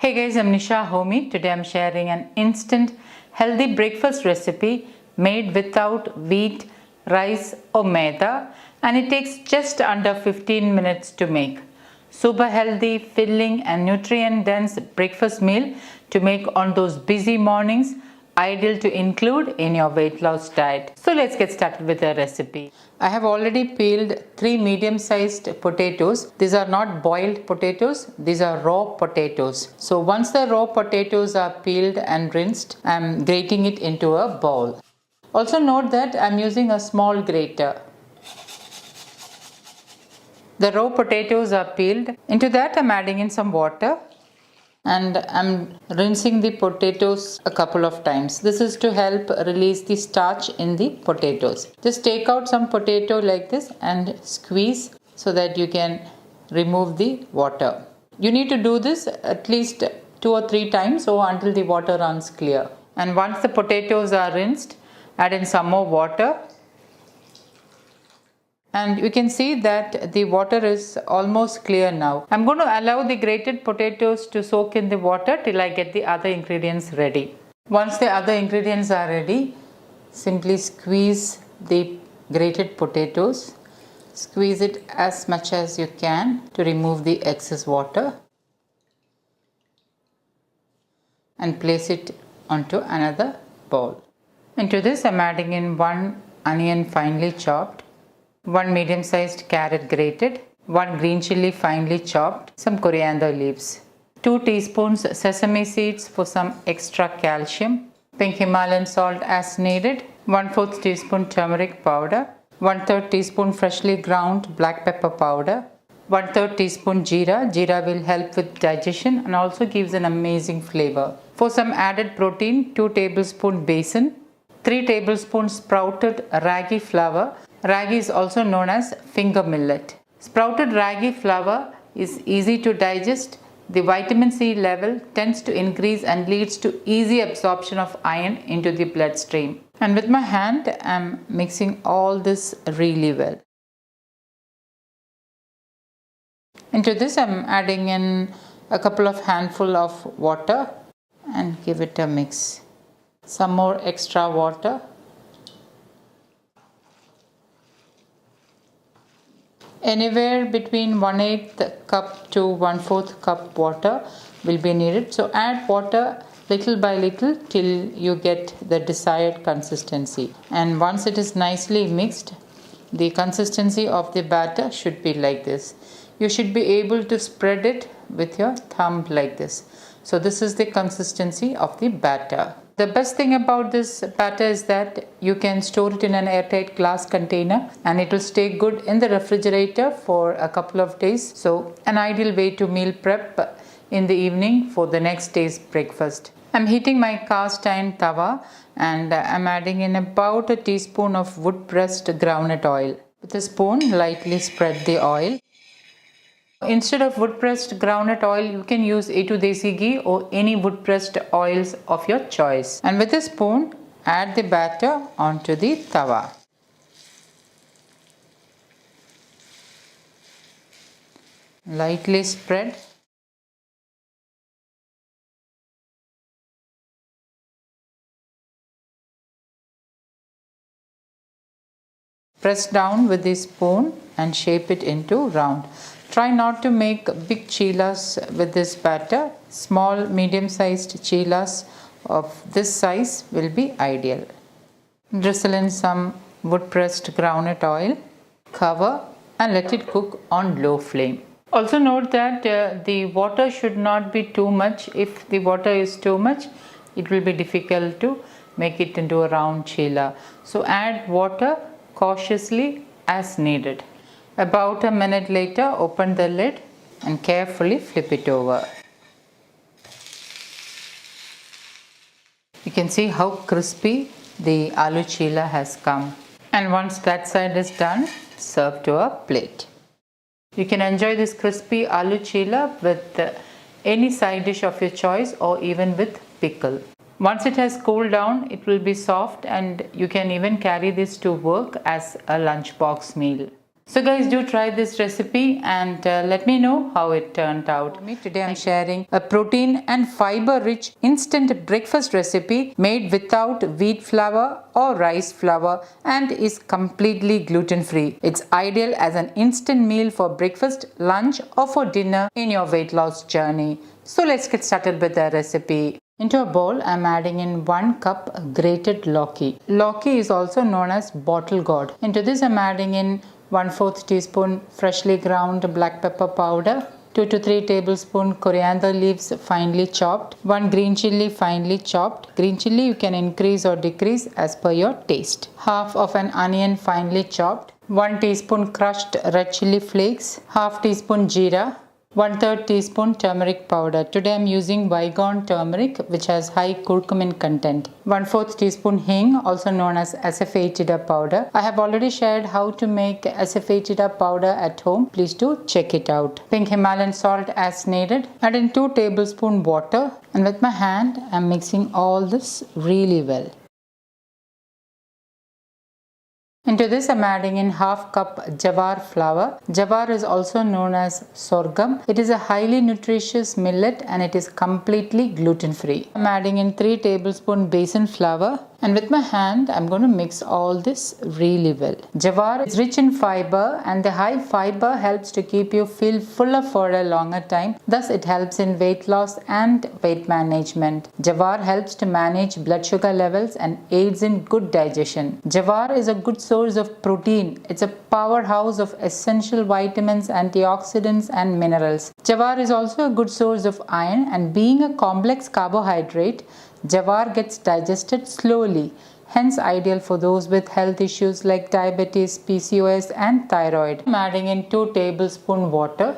Hey guys, I'm Nisa Homey. Today I'm sharing an instant healthy breakfast recipe made without wheat, rice or maida, and it takes just under 15 minutes to make. Super healthy, filling and nutrient dense breakfast meal to make on those busy mornings, ideal to include in your weight loss diet. So let's get started with the recipe. I have already peeled 3 medium-sized potatoes. These are not boiled potatoes, these are raw potatoes. So once the raw potatoes are peeled and rinsed, I am grating it into a bowl. Also note that I am using a small grater. The raw potatoes are peeled. Into that I am adding in some water and I'm rinsing the potatoes a couple of times. This is to help release the starch in the potatoes. Just take out some potato like this and squeeze so that you can remove the water. You need to do this at least 2 or 3 times or until the water runs clear. And once the potatoes are rinsed, add in some more water. And you can see that the water is almost clear now. I'm going to allow the grated potatoes to soak in the water till I get the other ingredients ready. Once the other ingredients are ready, simply squeeze the grated potatoes. Squeeze it as much as you can to remove the excess water. And place it onto another bowl. Into this I'm adding in 1 onion finely chopped, 1 medium-sized carrot grated, 1 green chilli finely chopped, some coriander leaves, 2 teaspoons sesame seeds for some extra calcium, pink Himalayan salt as needed, 1/4 teaspoon turmeric powder, 1/3 teaspoon freshly ground black pepper powder, 1/3 teaspoon jeera. Jeera will help with digestion and also gives an amazing flavor. For some added protein, 2 tablespoon besan, 3 tablespoons sprouted ragi flour. Ragi is also known as finger millet. Sprouted ragi flour is easy to digest. The vitamin C level tends to increase and leads to easy absorption of iron into the bloodstream. And with my hand, I am mixing all this really well. Into this, I am adding in a couple of handful of water and give it a mix. Some more extra water. Anywhere between 1/8 cup to 1/4 cup water will be needed. So add water little by little till you get the desired consistency. And once it is nicely mixed, the consistency of the batter should be like this. You should be able to spread it with your thumb like this. So this is the consistency of the batter. The best thing about this batter is that you can store it in an airtight glass container and it will stay good in the refrigerator for a couple of days. So an ideal way to meal prep in the evening for the next day's breakfast. I'm heating my cast iron tawa and I'm adding in about a teaspoon of wood pressed groundnut oil. With a spoon, lightly spread the oil. Instead of wood pressed groundnut oil, you can use A2 desi ghee or any wood pressed oils of your choice. And with a spoon, add the batter onto the tawa. Lightly spread. Press down with the spoon and shape it into round. Try not to make big chillas with this batter. Small, medium-sized chillas of this size will be ideal. Drizzle in some wood-pressed groundnut oil. Cover and let it cook on low flame. Also note that the water should not be too much. If the water is too much, it will be difficult to make it into a round chilla. So add water cautiously as needed. About a minute later, open the lid and carefully flip it over. You can see how crispy the aloo chilla has come. And once that side is done, serve to a plate. You can enjoy this crispy aloo chilla with any side dish of your choice or even with pickle. Once it has cooled down, it will be soft and you can even carry this to work as a lunchbox meal. So guys, do try this recipe and let me know how it turned out. Today I'm sharing a protein and fiber rich instant breakfast recipe made without wheat flour or rice flour and is completely gluten free. It's ideal as an instant meal for breakfast, lunch or for dinner in your weight loss journey. So let's get started with the recipe. Into a bowl, I am adding in 1 cup grated Lauki. Lauki is also known as bottle gourd. Into this I am adding in 1/4 teaspoon freshly ground black pepper powder, 2 to 3 tablespoon coriander leaves finely chopped, 1 green chilli finely chopped. Green chilli you can increase or decrease as per your taste. Half of an onion finely chopped, 1 teaspoon crushed red chilli flakes, half teaspoon jeera, 1/3 teaspoon turmeric powder. Today I am using Vigon turmeric which has high curcumin content. 1/4 teaspoon hing, also known as asafoetida powder. I have already shared how to make asafoetida powder at home. Please do check it out. Pink Himalayan salt as needed. Add in 2 tablespoon water and with my hand I am mixing all this really well. Into this I am adding in half cup jowar flour. Jowar is also known as sorghum. It is a highly nutritious millet and it is completely gluten free. I am adding in 3 tablespoon besan flour and with my hand I am going to mix all this really well. Jowar is rich in fiber and the high fiber helps to keep you feel fuller for a longer time. Thus it helps in weight loss and weight management. Jowar helps to manage blood sugar levels and aids in good digestion. Jowar is a good source of protein. It's a powerhouse of essential vitamins, antioxidants and minerals. Jowar is also a good source of iron and being a complex carbohydrate, jowar gets digested slowly, hence ideal for those with health issues like diabetes, PCOS and thyroid. I'm adding in 2 tablespoon water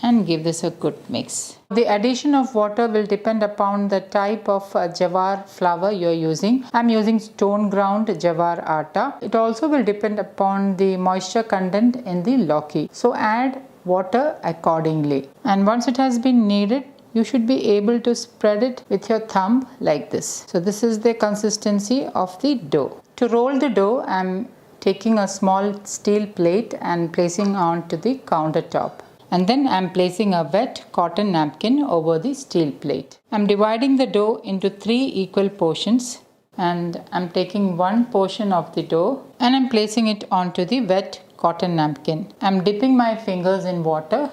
and give this a good mix. The addition of water will depend upon the type of jowar flour you are using. I am using stone ground jowar atta. It also will depend upon the moisture content in the Lauki. So add water accordingly. And once it has been kneaded, you should be able to spread it with your thumb like this. So this is the consistency of the dough. To roll the dough, I am taking a small steel plate and placing onto the countertop. And then I am placing a wet cotton napkin over the steel plate. I am dividing the dough into 3 equal portions and I am taking 1 portion of the dough and I am placing it onto the wet cotton napkin. I am dipping my fingers in water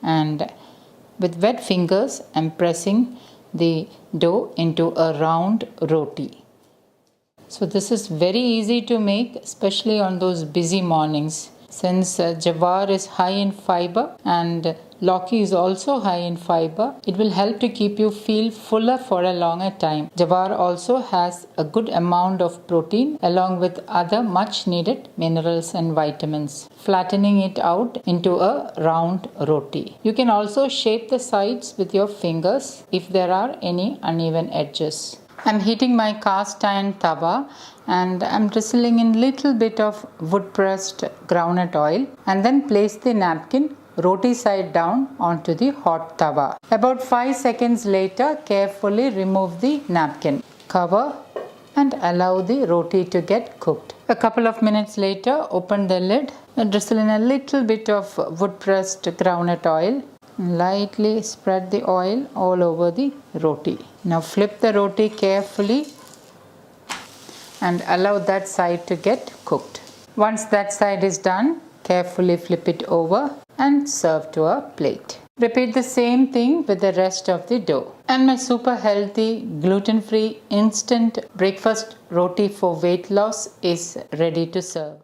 and with wet fingers I am pressing the dough into a round roti. So this is very easy to make, especially on those busy mornings. Since jowar is high in fiber and Lauki is also high in fiber, it will help to keep you feel fuller for a longer time. Jowar also has a good amount of protein along with other much needed minerals and vitamins, flattening it out into a round roti. You can also shape the sides with your fingers if there are any uneven edges. I'm heating my cast iron tawa and I'm drizzling in little bit of wood pressed groundnut oil and then place the napkin roti side down onto the hot tawa. About 5 seconds later, carefully remove the napkin. Cover and allow the roti to get cooked. A couple of minutes later, open the lid and drizzle in a little bit of wood pressed groundnut oil. Lightly spread the oil all over the roti. Now flip the roti carefully and allow that side to get cooked. Once that side is done, carefully flip it over and serve to a plate. Repeat the same thing with the rest of the dough. And my super healthy, gluten-free, instant breakfast roti for weight loss is ready to serve.